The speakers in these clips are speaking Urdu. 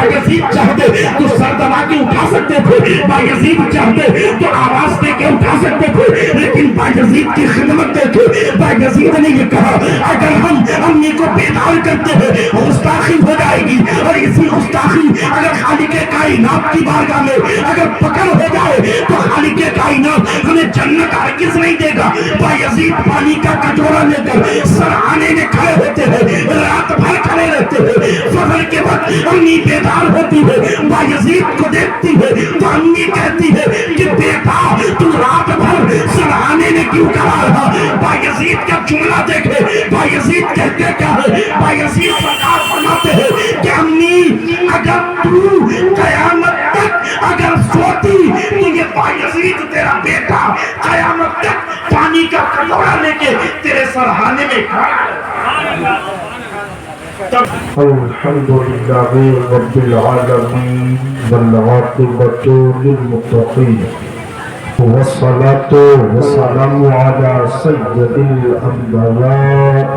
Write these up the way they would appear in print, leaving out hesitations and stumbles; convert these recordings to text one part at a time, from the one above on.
بایزید چاہتے تو سر دبا کے اٹھا سکتے تھے، بایزید چاہتے تو آواز دے کے اٹھا سکتے تھے، لیکن بایزید کی خدمت دیکھے، بایزید نے یہ کہا اگر ہم امی کو بیدار کرتے ہیں گستاخی ہو جائے گی، اور اسی گستاخی اگر خالق کائنات کی بارگاہ میں اگر پکڑ ہو جائے تو خالق کائنات ہمیں جنت ہرگز نہیں دے گا۔ بایزید پانی کا کٹورا لے کر سرہانے میں کھڑے ہوتے ہیں، رات بھر کھڑے رہتے ہیں، فجر کے وقت امی بیدار ہوتی ہے، بایزید کو دیکھتی ہے تو امی کہتی ہے کہ بیٹا تو رات بھر سرہانے میں کیوں کھڑا رہا؟ بایزید کا جملہ دیکھے، بایزید کہتے کیا ہے؟ بایزید سرکار فرماتے ہیں کہ امی اگر تو قیامت تک اگر سوتی تو یہ بایزید تیرا بیٹا قیامت تک پانی کا کٹورا لے کے تیرے سرہانے میں کھڑا ہے۔ الحمدللہ رب العالمین والعاقبۃ للمتقین والصلاة والسلام علی سید الانبیاء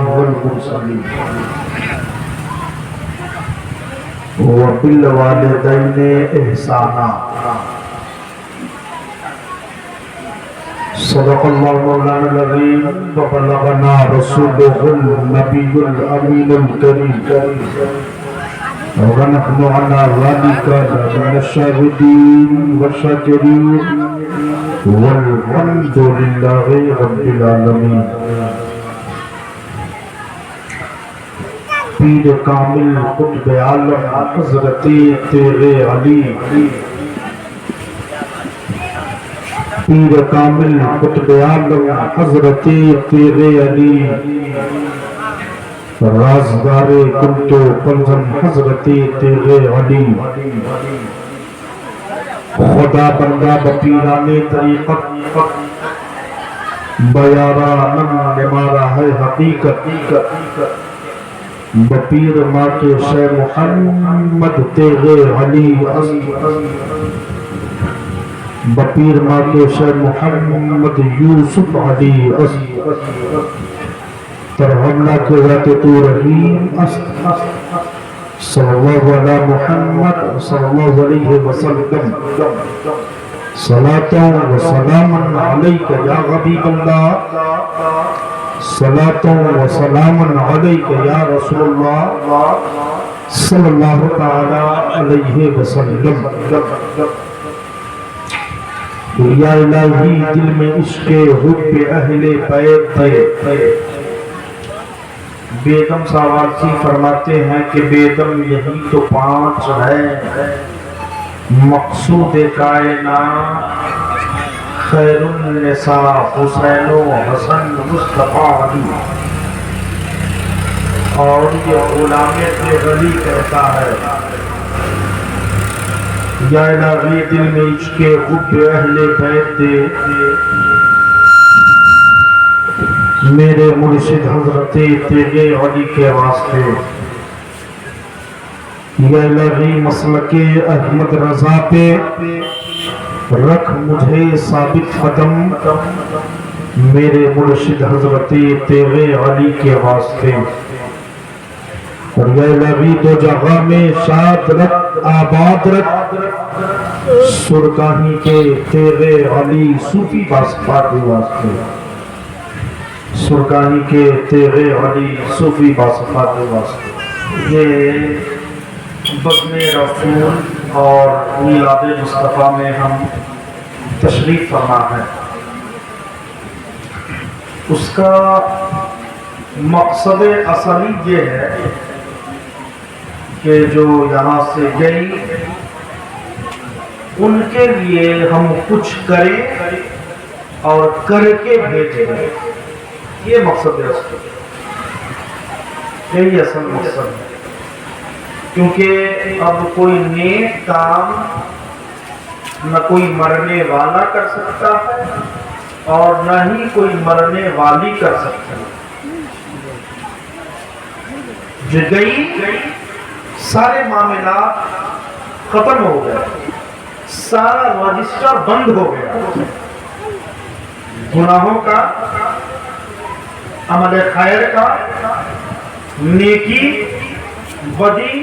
والمرسلین وبالوالدین احسانا۔ صدق اللہ مولانا العظیم وبلغنا رسولہ النبی الامین الکریم ونحن علی ذلک لمن الشاہدین والشاکرین والحمد للہ رب العالمین۔ پیر کامل قطب عالم حضرت تیرے علی، پیر کامل قطب عالم حضرت تیرے علی، رازدار کنت کنزم حضرت تیرے علی، خدا بندہ بپیران طریقت بیارا نم نمارا ہے حقیقت، بپیر ماں کے شہ محمد تیرے علی، بپیر ماں کے شہ محمد یوسف علی، ترحمنا کے ذات تو رحیم صلی اللہ علی محمد صلی اللہ علیہ وسلم، صلاة و سلام علیک یا حبیب اللہ، صلاة و سلام علیک یا رسول اللہ صلی اللہ تعالی علیہ وسلم۔ یا الہی دل میں عشق حب اہل بیت دے۔ بیگم ساوارسی فرماتے ہیں کہ بیگم یہی تو پانچ ہے، مقصود کائنات خیر النساء حسین و حسن مصطفیٰ علی۔ اور یہ غلام علی کہتا ہے یا الہی دل میں عشق حب اہل بیت دے، میرے مرشد حضرت تیرے علی کے واسطے۔ یا الہی مسلک احمد رضا پہ رکھ مجھے ثابت قدم، میرے مرشد حضرت تیرے علی کے واسطے۔ اور یا الہی دو جگہ میں شاد رکھ آباد رکھ، سرکاہی کے تیرے علی صوفی باسفا کے واسطے، سرکاہی کے تیرے علی صوفی باسفا کے واسطے۔ یہ بزم رسول اور میلاد مصطفیٰ میں ہم تشریف فرما ہے، اس کا مقصد اصلی یہ ہے کہ جو یہاں سے گئی ان کے لیے ہم کچھ کریں اور کر کے بھیجیں، یہ مقصد ہے اس کا، یہی اصل مقصد ہے۔ کیونکہ اب کوئی نیک کام نہ کوئی مرنے والا کر سکتا ہے اور نہ ہی کوئی مرنے والی کر سکتا ہے۔ جو گئی سارے معاملات ختم ہو گئے، سارا رجسٹر بند ہو گیا، گناہوں کا، عمل خیر کا، نیکی، بدی،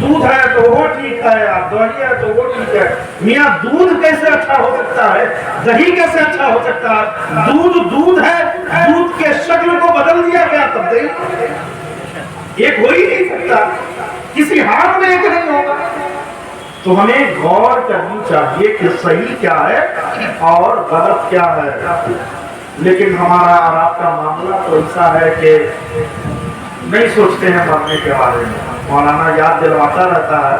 دودھ ہے تو وہ ٹھیک ہے، آپ دہی ہے تو وہ ٹھیک ہے۔ میاں دودھ کیسے اچھا ہو سکتا ہے، دہی کیسے اچھا ہو سکتا ہے؟ دودھ دودھ ہے، دودھ کے شکل کو بدل دیا گیا تب دہی ایک ہو ہی نہیں سکتا، کسی ہاتھ میں ایک نہیں ہوگا۔ تو ہمیں غور کرنی چاہیے کہ صحیح کیا ہے اور غلط کیا ہے۔ لیکن ہمارا اور آپ کا معاملہ تو ایسا ہے کہ نہیں سوچتے ہیں مرنے کے بارے میں۔ مولانا یاد دلواتا رہتا ہے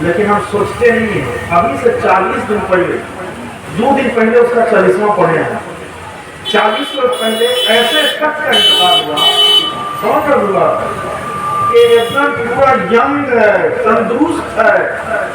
لیکن ہم سوچتے نہیں ہیں۔ ابھی سے 40 دن پہلے، 2 دن پہلے اس کا 40واں پڑھے ہیں۔ 40 روز پہلے ایسے شخص کا انتقال ہوا، سمجھ کر ہوا کہ ایک دم پورا ینگ ہے، تندرست ہے،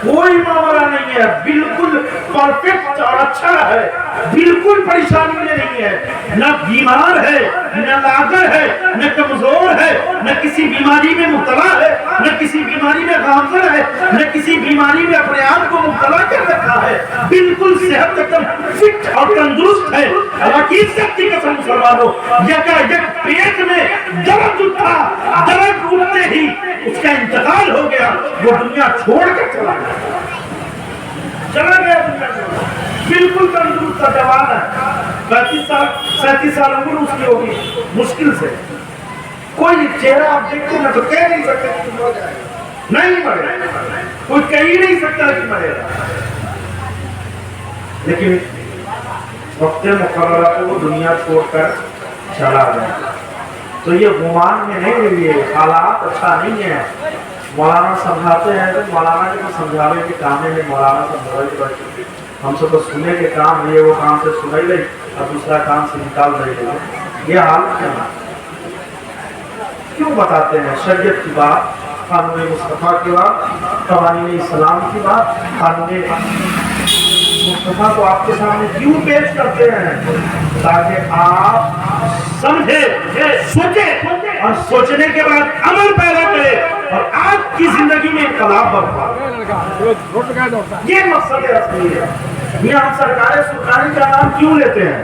کوئی معاملہ نہیں ہے، بالکل پرفیکٹ اور اچھا ہے، بالکل پریشانی میں نہیں ہے، نہ بیمار ہے، نہ لاغر ہے، نہ کمزور ہے، نہ کسی بیماری میں مبتلا ہے، نہ کسی بیماری میں غامزن ہے، نہ کسی بیماری میں اپنے آپ کو مبتلا کر رکھا ہے، بالکل صحت ایک دم فٹ اور تندرست ہے۔ حقیقت سب کی قسم مسلمانوں، یکایک پیٹ میں درد اٹھا، درد اٹھتے ہی اس کا انتقال ہو گیا، وہ دنیا چھوڑ کر چلا گیا دنیا سے۔ بالکل تندرست جوان ہے، 37 سال عمر اس کی ہوگی مشکل سے۔ کوئی چہرہ آپ دیکھتے ہیں تو کہہ نہیں سکتے کہ ہو جائے گا، نہیں مرے گا، کوئی کہہ ہی نہیں سکتا کہ مرے گا۔ لیکن وقت مقررہ کو وہ دنیا چھوڑ کر چلا گیا۔ تو یہ گمان میں نہیں رہیے، حالات اچھا نہیں ہے۔ مولانا سمجھاتے ہیں تو مولانا کے سمجھانے کے کام میں مولانا سمجھائی، ہم سے تو سننے کے کام ہے، وہ کام سے سنائی لئی اور دوسرا کام سے نکال رہی ہے۔ یہ حال کیوں بتاتے ہیں؟ شریعت کی بات، قانون مصطفیٰ کی بات، قوانین اسلام کی بات، قانون مصطفیٰ کو آپ کے سامنے کیوں پیش کرتے ہیں؟ تاکہ آپ سمجھیں، سوچیں اور سوچنے کے بعد عمل پیدا کرے اور آپ کی زندگی میں انقلاب برپا۔ یہ مقصد اصلی ہے۔ یہ ہم سرکار سلطانی کا نام کیوں لیتے ہیں؟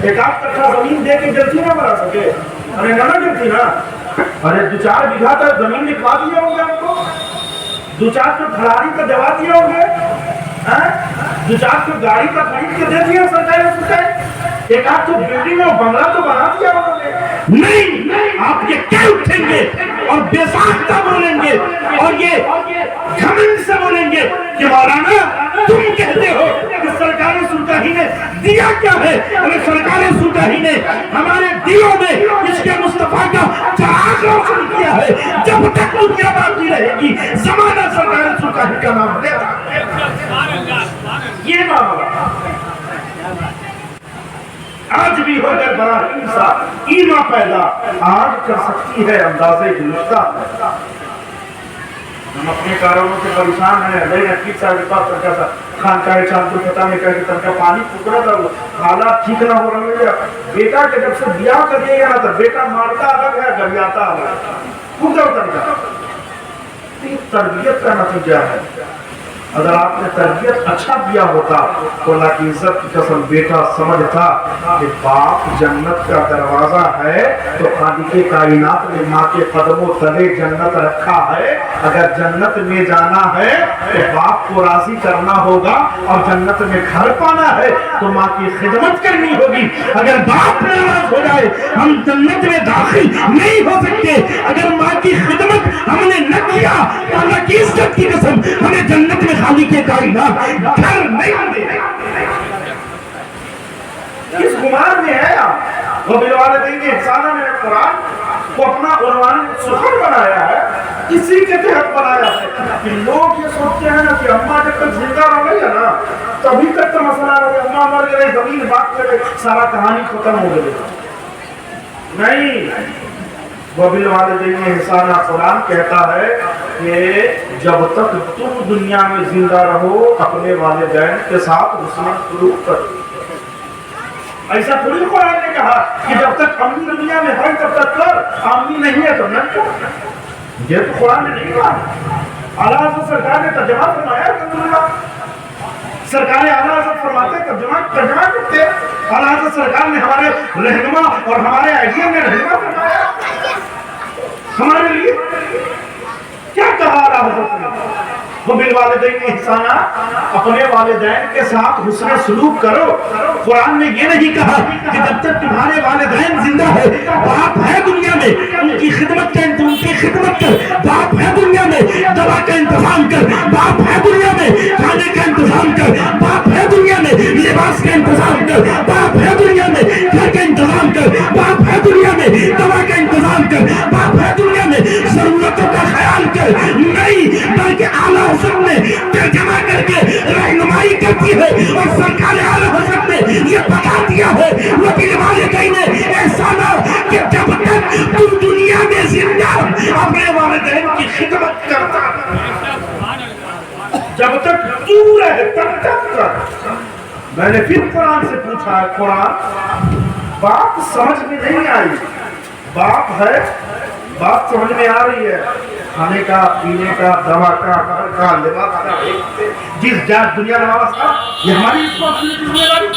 ایک آپ کٹھا زمین دے کے جلدی نہ بنا سکے، ارے نہ جلدی نا، ارے 2-4 بیگھا تک زمین لکھوا دیا ہوں گے ہم کو، 2-4 تو کھلاڑی کا دوا دیا ہوں گے، 2-4 تو گاڑی کا خرید کے دے دیا سرکار سلطانی، ایک آپ تو بلڈنگ اور بنگلہ تو بنا دیا ہوں گے۔ نہیں، آپ یہ کیا اٹھیں گے اور بے ساختہ بولیں گے اور یہ گھمنڈ سے بولیں گے کہ مولانا تم کہتے ہو کہ سرکار سلطانی نے دیا کیا ہے؟ ارے سرکار سلطانی نے ہمارے دلوں میں عشق مصطفیٰ کا چراغ روشن کیا ہے۔ جب تک دنیا باقی رہے گی زمانہ سرکار سلطانی کا نام لیتا ہے۔ یہ معاملہ آج بھی ہو کر بڑا ایمان پیدا آج کر سکتی ہے اندازے گلستہ۔ ہم اپنے کارونوں سے پریشان ہیں، لیکن حقیق صاحب کے پاس تنکا سا خان کا چاند کو پتہ میں کہا کہ تنکا پانی پکڑا تھا، حالات ٹھیک نہ ہو رہے ہیں۔ بیٹا کے جب سے بیاہ کر دیا گیا تھا، بیٹا مارتا الگ ہے، گھریاتا الگ ہے، پکڑا تنکا۔ تربیت کا نتیجہ ہے۔ اگر آپ نے تربیت اچھا دیا ہوتا تو اللہ کی عزت کی قسم بیٹا سمجھتا کہ باپ جنت کا دروازہ ہے تو خالق کائنات نے ماں کے قدموں تلے جنت رکھا ہے۔ اگر جنت میں جانا ہے تو باپ کو راضی کرنا ہوگا اور جنت میں گھر پانا ہے تو ماں کی خدمت کرنی ہوگی۔ اگر باپ ناراض ہو جائے ہم جنت میں داخل نہیں ہو سکتے۔ اگر ماں کی خدمت ہم نے نہ کیا تو اللہ کی عزت کی قسم ہمیں جنت میں خالق کائنات گھر نہیں دے۔ کس گمان میں ہے آپ؟ وَبِالْوَالِدَيْنِ إِحْسَانًا میں قرآن کو اپنا عنوان سخن بنایا ہے، اسی کے تحت بنایا ہے کہ لوگ یہ سوچتے ہیں نا کہ اماں جب تک زندہ رہ گئی ہے نا تبھی تک تو مسئلہ رہے، اماں مر گئے زمین بات کرے سارا کہانی ختم ہو گئی۔ نہیں، وَبِالْوَالِدَيْنِ إِحْسَانًا قرآن کہتا ہے کہ جب تک تم دنیا میں زندہ رہو اپنے والدین کے ساتھ حسن سلوک کرو۔ ایسا تھوڑی قرآن نے کہا کہ جب تک امی دنیا میں ہے تب تک کر، امی نہیں ہے تو نہ کر۔ یہ تو قرآن نے نہیں کہا۔ اعلیٰ حضرت سرکار نے ترجمہ فرمایا، سرکار اعلیٰ حضرت فرماتے ترجمہ کرتے، اعلیٰ حضرت سرکار نے ہمارے رہنما اور ہمارے آئیڈیا نے رہنما فرمایا ہمارے لیے۔ کیا کہا اعلیٰ حضرت نے؟ وبالوالدین احسانا، اپنے والدین کے ساتھ حسن سلوک کرو۔ قرآن نے یہ نہیں کہا کہ جب تک تمہارے والدین زندہ ہے، باپ ہے دنیا میں ان کی خدمت کر، ان کی خدمت کر، باپ ہے دنیا میں دوا کا انتظام کر، باپ ہے دنیا میں کھانے کا انتظام کر، باپ ہے دنیا میں لباس کا انتظام کر، باپ ہے دنیا میں گھر کا انتظام کر، باپ ہے دنیا میں دوا کا انتظام کر، باپ ہے دنیا میں ضرورتوں کا خیال کر۔ نہیں، بلکہ اعلیٰ حضرت نے ترجمہ کر کے رہنمائی کرتی ہے، اور سرکار اعلیٰ حضرت نے یہ بتا دیا ہے وبالوالدین احسانا کہ جب تک تو دنیا میں زندہ اپنے والدین کی خدمت کرتا، جب تک تو رہے تب تک کر۔ میں نے پھر قرآن سے پوچھا، قرآن بات سمجھ میں نہیں آئی، باپ ہے، بات سمجھ میں آ رہی ہے، کھانے کا، پینے کا، دوا کا، گھر کا، لباس کا، جس جات دنیا نواز کا، یہ ہماری ذمہ داری۔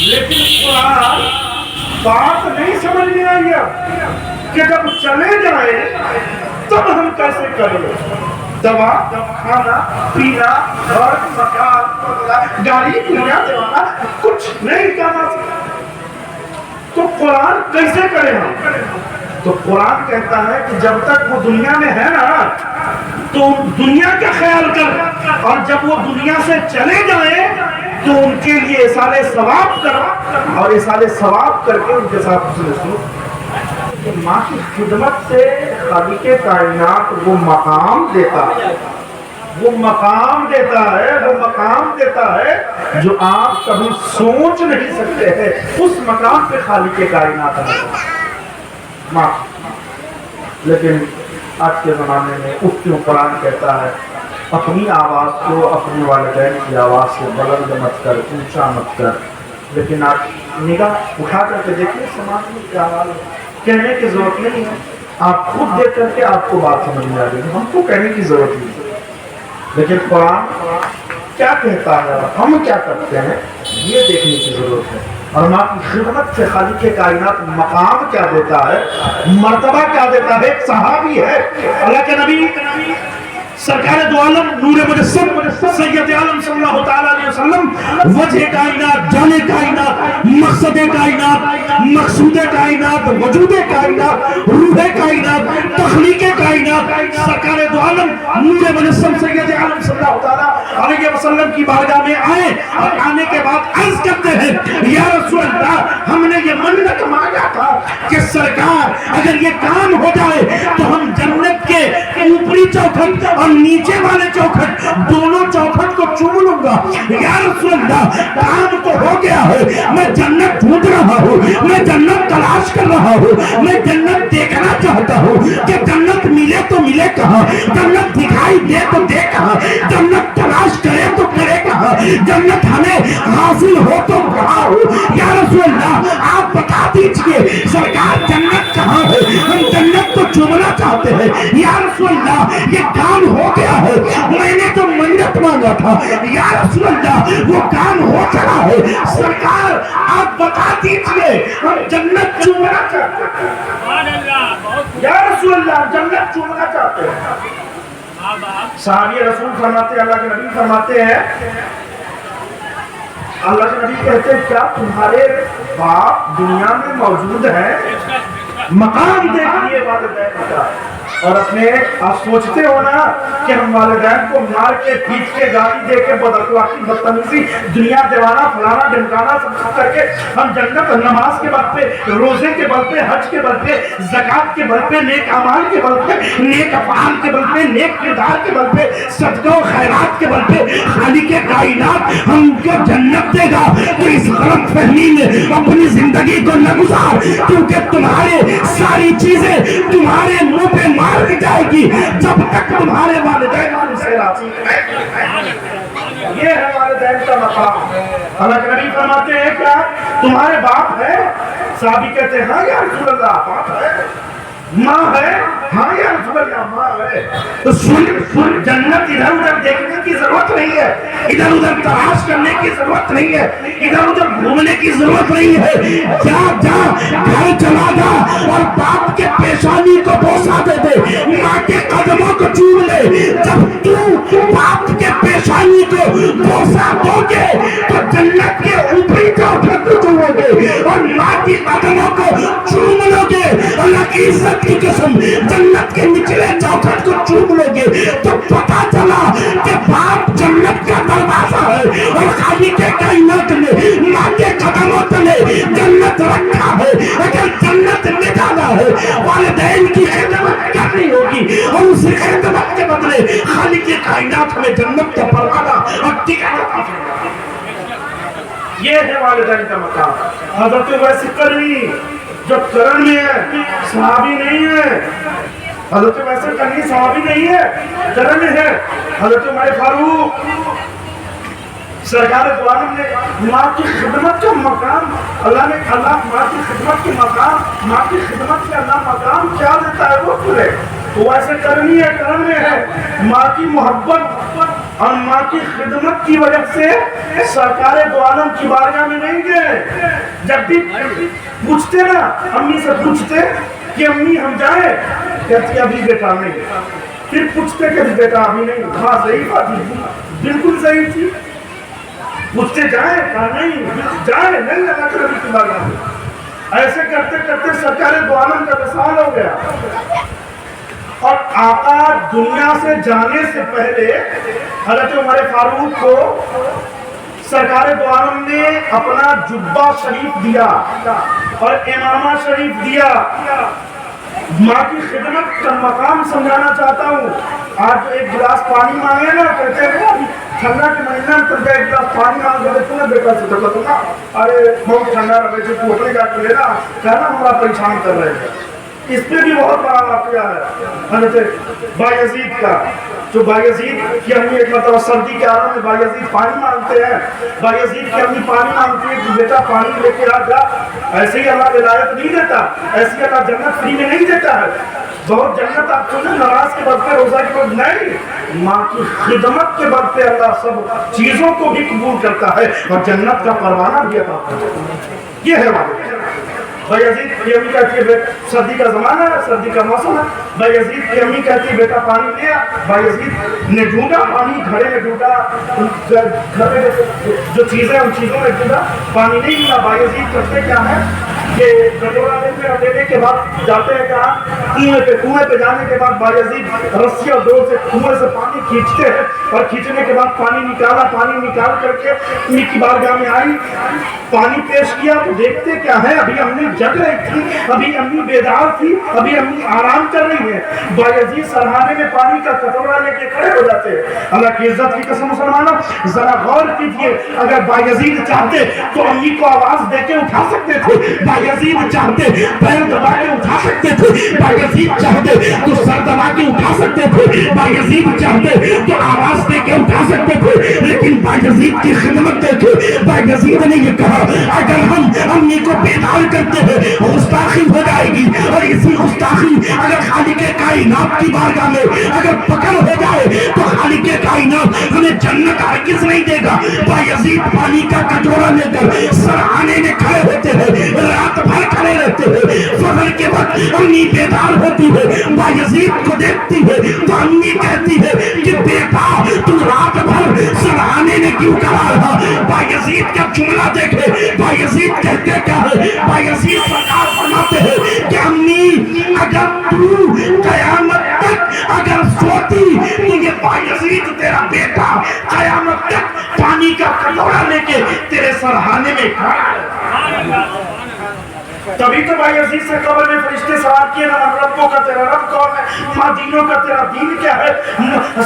لیکن قرآن بات نہیں سمجھ میں آئی کہ جب چلے جائیں تب ہم کیسے کریں؟ دوا، کھانا، پینا، گھر، مکان، گاڑی، دنیا دیوانا، کچھ نہیں کرنا۔ تو قرآن کیسے کرے ہم؟ تو قرآن کہتا ہے کہ جب تک وہ دنیا میں ہے نا تو دنیا کا خیال کر، اور جب وہ دنیا سے چلے جائیں تو ان کے لیے ایصال ثواب کر، اور ایصال ثواب کر کے ان کے ساتھ حسن سلوک۔ ماں کی خدمت سے خالق کائنات وہ مقام دیتا ہے، وہ مقام دیتا ہے، وہ مقام دیتا ہے جو آپ کبھی سوچ نہیں سکتے ہیں۔ اس مقام پہ خالق کائنات ہے ماں۔ لیکن آج کے زمانے میں اس کیوں قرآن کہتا ہے اپنی آواز کو اپنے والدین کی آواز سے بلند مت کر، اونچا مت کر۔ لیکن آپ نگاہ اٹھا کر کے دیکھیں سماج میں کیا حال ہے۔ کہنے کی ضرورت نہیں ہے، آپ خود دیکھ کر کے آپ کو بات سمجھ میں آ جائے گی، ہم کو کہنے کی ضرورت نہیں ہے۔ لیکن قرآن کیا کہتا ہے، ہم کیا کرتے ہیں، یہ دیکھنے کی ضرورت ہے۔ اور ماں کی خدمت سے خالق کائنات مقام کیا دیتا ہے، مرتبہ کیا دیتا ہے۔ ایک صحابی ہے، اللہ کے نبی سرکار دو عالم نور مجسم سید عالم صلی اللہ تعالیٰ علیہ وسلم، وجہ کائنات، جان کائنات، مقصد کائنات، مقصود کائنات، وجود کائنات، روح کائنات، تخلیق کائنات، سرکار دو عالم نور مجسم سید عالم صلی اللہ تعالیٰ علیہ وسلم کی بارگاہ میں آئے، اور آنے کے بعد عرض کرتے ہیں یا رسول اللہ، ہم نے یہ منت مانگا تھا کہ سرکار اگر یہ کام ہو جائے تو ہم جنت کے اوپری چوکھٹ اور نیچے والے چوکھٹ، دونوں چوکھٹ کو چوم لوں گا۔ یا رسول اللہ، کام تو ہو گیا ہے، میں جنت ڈھونڈ رہا ہوں، میں جنت تلاش کر رہا ہوں، میں جنت دیکھنا چاہتا ہوں کہ جنت ملے تو ملے کہاں، جنت دکھائی دے تو دے کہاں، جنت تلاش کرے تو کرے کہاں، جنت ہمیں حاصل ہو تو کہاں ہو۔ یا رسول اللہ، آپ بتا دیجئے سرکار جنت کہاں ہے، ہم جنت کو چومنا چاہتے ہیں۔ یا رسول اللہ، یہ کام ہو گیا ہے، میں نے تو منت مانگا تھا، یا رسول اللہ وہ کام ہو چلا ہے، سرکار آپ بتا دیجئے ہم جنت چومنا چاہتے ہیں۔ یا رسول اللہ، جنت چومنا چاہتے ہیں۔ صحابی رسول فرماتے ہیں، اللہ کے نبی فرماتے ہیں، اللہ کے نبی کہتے ہیں کیا تمہارے باپ دنیا میں موجود ہیں؟ مقام دیکھیے والدین کا۔ اور اپنے آپ سوچتے ہو نا کہ ہم والدین کو مار کے پیٹ کے گالی دے کے بداخلاقی بدتمیزی دنیا دیوانا فلانا ڈمکانا سب کر کے ہم جنت نماز کے بل پہ، روزے کے بل پہ، حج کے بل پہ، زکات کے بل پہ، نیک اعمال کے بل پہ، نیک افعال کے بل پہ، نیک کردار کے بل پہ، صدقہ و خیرات کے بل پہ خالق کائنات ہم کو جنت دے گا۔ تو اس غلط فہمی میں اپنی زندگی کو نہ گزار، کیونکہ تمہارے ساری چیزیں تمہارے منہ پہ مار دی جائے گی جب تک تمہارے والدین سے راضی ہیں۔ یہ ہے والدین کا مقام۔ اللہ کے نبی فرماتے ہیں کیا تمہارے باپ ہے؟ صحابی کہتے ہیں ہاں یا رسول اللہ، باپ ہے۔ ماں ہے؟ ہاں یا رسول اللہ ماں ہے۔ تو سن جنت ادھر ادھر دیکھنے کی ضرورت نہیں ہے، ادھر ادھر تلاش کرنے کی ضرورت نہیں ہے، ادھر ادھر گھومنے کی ضرورت نہیں ہے۔ جا جا گھر چلا جا اور باپ کے پیشانی کو بوسا دے دے، ماں کے قدموں کو چوم لے۔ جب تو باپ کے پیشانی کو بوسا دو گے تو جنت کے اوپری چوکھٹ کو چومو گے اور ماں کی قدموں کو چوم لو گے۔ اللہ کی عزت کی قسم جنت کے نچلے چوکھٹ کو چوم لو گے تو پتا چلا کہ باپ جنت کا دروازہ ہے اور خالق کائنات نے ماں کے قدموں تلے جنت رکھا ہے۔ اگر جنت نکالا ہے والدین کی خدمت کرنی ہوگی اور اس خدمت کے بدلے خالق کائنات میں جنت کا پروانہ اور ٹکٹ۔ یہ ہے والدین کا مقام۔ حضرت ویس کرنی جو کرن میں ہے صحابی نہیں ہے، حضرت ویس کرنی صحابی نہیں ہے، کرن میں ہے۔ حضرت عمر فاروق سرکار دو عالم نے ماں کی خدمت کا مقام اللہ نے ماں کی خدمت کے مقام، ماں کی خدمت کے اللہ مقام کیا دیتا ہے وہ کھلے۔ تو ایسے کرنی ہے، کرن میں ہے، ماں کی محبت اور ماں کی خدمت کی وجہ سے سرکار دو عالم کی بارگاہ میں نہیں گئے۔ جب بھی پوچھتے نا امی سے پوچھتے کہ امی ہم جائیں، کہتی ابھی بیٹا نہیں۔ پھر پوچھتے کہ بیٹا ابھی نہیں۔ ہاں صحیح بات تھی، بالکل صحیح تھی۔ پوچھتے جائیں، کہا نہیں جائیں نہیں لگا کر ابھی کی بارگاہ میں۔ ایسے کرتے کرتے سرکار دو عالم کا وصال ہو گیا اور آقا دنیا سے جانے سے پہلے حضرت عمر فاروق کو سرکار دو عالم نے اپنا جبہ شریف دیا اور امامہ شریف دیا۔ ماں کی خدمت کا مقام سمجھانا چاہتا ہوں۔ آج ایک گلاس پانی مانگے نا، کہتے ہیں ٹھنڈا کے مہینہ میں تر ایک گلاس پانی مانگ دے تو بیٹا سے جگہ تو نا ارے بہت ٹھنڈا رہے تھے تو اپنے جا کے لینا کہنا ہمارا پریشان کر رہے ہیں۔ اس پہ بھی بہت بڑا واقعہ ہے حضرت بایزید کا، جو بایزید کی امی ایک مرتبہ سردی کے عالم میں بایزید پانی مانگتے ہیں، بایزید کی امی پانی مانگتی ہے کہ بیٹا پانی لے کے آ جا۔ ایسے ہی اللہ ولایت نہیں دیتا، ایسے ہی اللہ جنت فری میں نہیں دیتا ہے۔ بہت جنت آپ کو نماز کے وقت پہ روزہ کے وقت نہیں، ماں کی خدمت کے وقت پہ اللہ سب چیزوں کو بھی قبول کرتا ہے اور جنت کا پروانہ بھی عطا کرتا ہے۔ یہ ہے واقعہ۔ بایزید کی امی کہتی ہے سردی کا زمانہ ہے، سردی کا موسم ہے، بایزید کی امی کہتی ہے بیٹا پانی لے آ۔ بایزید نے ڈھونڈا پانی، گھڑے میں ڈھونڈا، گھر میں جو چیزیں ان چیزوں میں ڈھونڈا، پانی نہیں ملا۔ بایزید کرتے کیا ہے کہ کٹورا لینے کے بعد جاتے ہیں کہاں کنویں پہ جانے کے بعد بایزید رسی اور ڈور سے کنویں سے پانی کھینچتے ہیں اور کھینچنے کے بعد پانی نکالا، پانی نکال کر کے امی کی بارگاہ میں آئی، پانی پیش کیا تو دیکھتے کیا ہے ابھی امی جگ رہی تھی، ابھی امی بیدار تھی، ابھی امی آرام کر رہی ہے۔ بایزید سرہانے میں پانی کا کٹورا لے کے کھڑے ہو جاتے ہیں۔ اللہ کی عزت کی قسم مسلمانوں ذرا غور کیجیے، اگر بایزید چاہتے تو امی کو آواز دے کے اٹھا سکتے تھے، بایزید چاہتے پیر دبا کے اٹھا سکتے تھے، بایزید چاہتے تو سر دبا کے اٹھا سکتے تھے، بایزید چاہتے تو آواز دے کے اٹھا سکتے تھے، لیکن بایزید کی خدمت دیکھے۔ بایزید نے یہ کہا اگر ہم امی کو بیدار کرتے ہیں گستاخی ہو جائے گی، اور اسی گستاخی اگر خالق کائنات کی بارگاہ میں اگر پکڑ ہو جائے تو خالق کائنات ہمیں جنت ہرگز نہیں دے گا۔ بایزید پانی کا کٹورا لے کر سرہانے میں کھڑے ہوتے ہیں، رات بھر کھڑے رہتے ہیں۔ فجر کے وقت امی بیدار ہوتی ہے، بایزید کو دیکھتی ہے تو امی کہتی ہے کہ بیٹا تم رات بھر سرہانے میں کیوں کھڑا رہا؟ بایزید کا جملہ دیکھے، بایزید کہتے کیا ہے؟ بایزید سرکار فرماتے ہیں کہ امی اگر تو قیامت تک اگر سوتی تو یہ بایزید تیرا بیٹا قیامت تک پانی کا کٹورا لے کے تیرے سرہانے میں کھڑا ہے۔ تبھی تو بایزید سے قبر میں فرشتے سوال کیے نا من ربوں کا تیرا رب کون ہے، ماں دینوں کا تیرا دین کیا ہے؟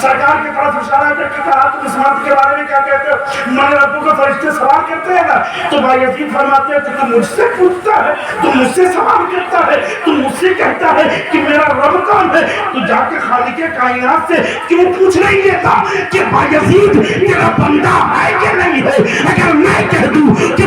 سرکار کی طرف اشارہ کر کے کہا تم اس مرد کے بارے میں کیا کہتے ہو؟ من ربوں کا فرشتے سوال کرتے ہیں نا، تو بایزید فرماتے ہیں تو مجھ سے پوچھتا ہے، تو مجھ سے سوال کرتا ہے، تو مجھ سے کہتا ہے کہ میرا رب کون ہے؟ تو جا کے خالق کائنات سے کیوں پوچھ نہیں لیتا کہ بایزید تیرا بندہ ہے کہ نہیں ہے؟ اگر میں کہہ دوں کہ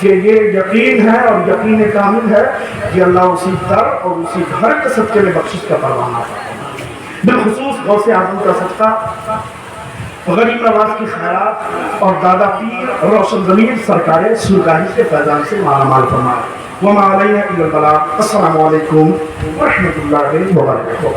کہ یہ یقین ہے اور یقین کامل ہے کہ اللہ اسی در اور اسی گھر کے صدقے میں بخشش کا پروانہ ہے۔ بالخصوص غوث اعظم کا صدقہ، غریب نواز کی خیرات اور دادا پیر روشن ضمیر سرکار سرکاری کے فیضان سے مالا مال فرمائے۔ وما علینا الا البلاغ۔ السلام علیکم ورحمۃ اللہ وبرکاتہ۔